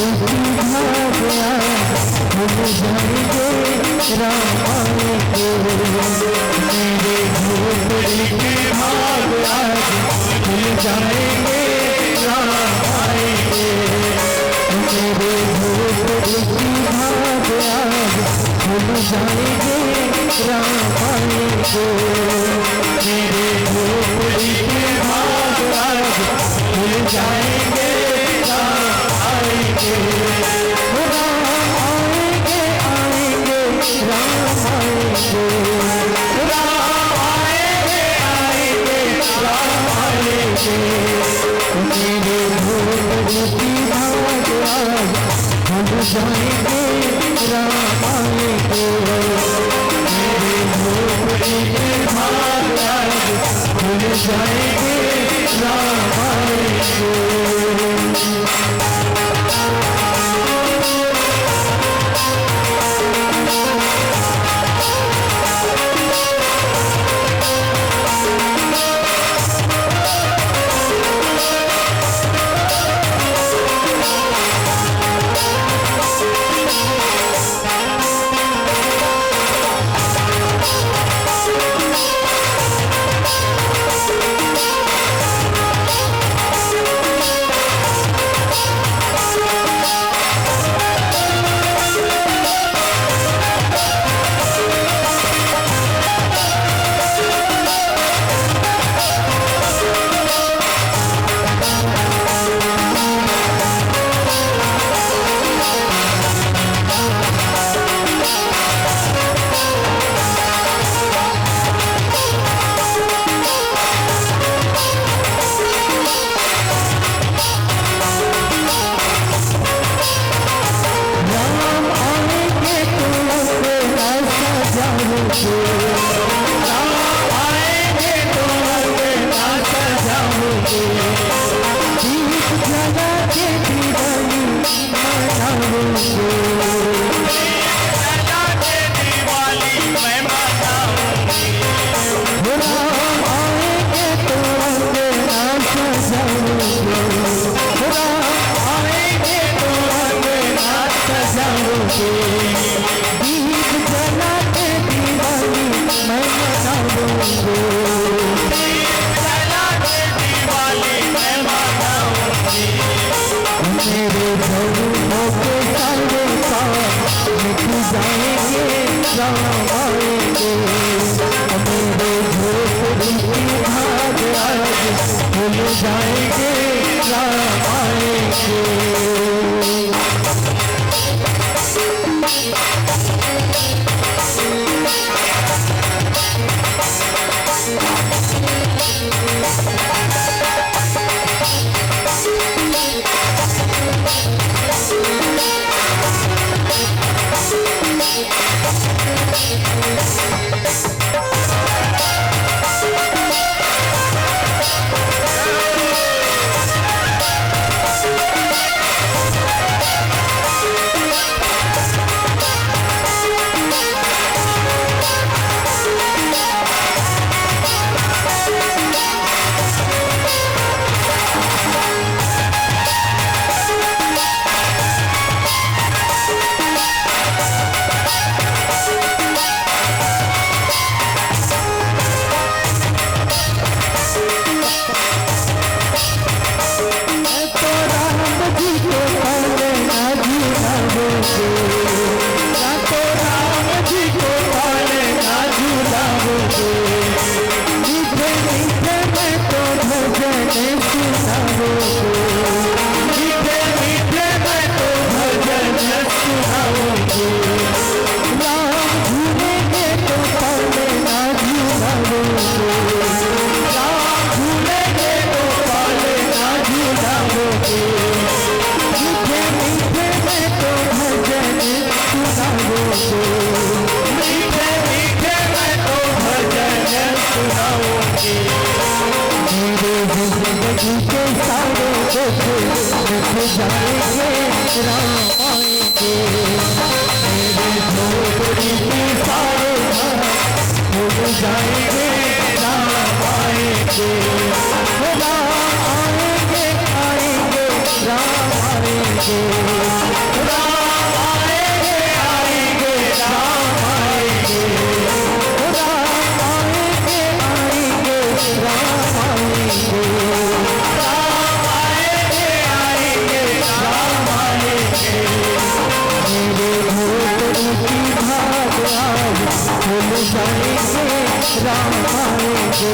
दुखी भाग आज भूल जाएंगे राम आएंगे। मेरे झोपड़ी के भाग आज भूल जाएंगे राम आएंगे। मेरे झोपड़ी की भाग आज भूल जाएंगे राम आएंगे। मेरे झोपड़ी के भाग आज भूल जाएंगे राम आएंगे। राम आएंगे आएंगे राम आएंगे। राम आएंगे आएंगे राम आएंगे। मेरे झोपड़ी की भाग आज भूल जाएंगे राम आएंगे। मेरे झोपड़ी के भाग आज भूल जाएंगे राम आएंगे। आएंगे राम आएंगे। जाएंगे राम आएंगे।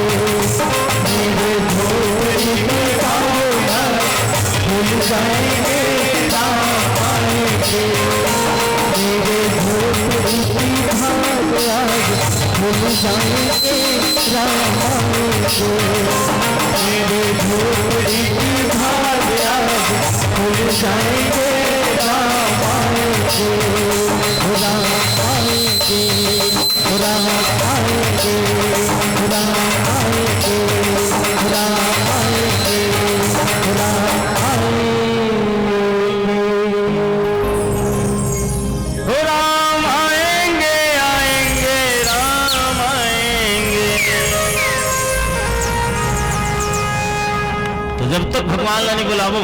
मेरे झोपड़ी के भाग खुल जाएंगे राम आएंगे। मेरे झोपड़ी की भाग आज खुल जाएंगे राम आएंगे। मेरे झोपड़ी की भाग आज खुल जाएंगे राम आएंगे। राम आएंगे, राम आएंगे, राम आएंगे, राम आएंगे, राम आएंगे। राम आएंगे, आएंगे, राम आएंगे। तो जब तक भगवान नहीं बुलावो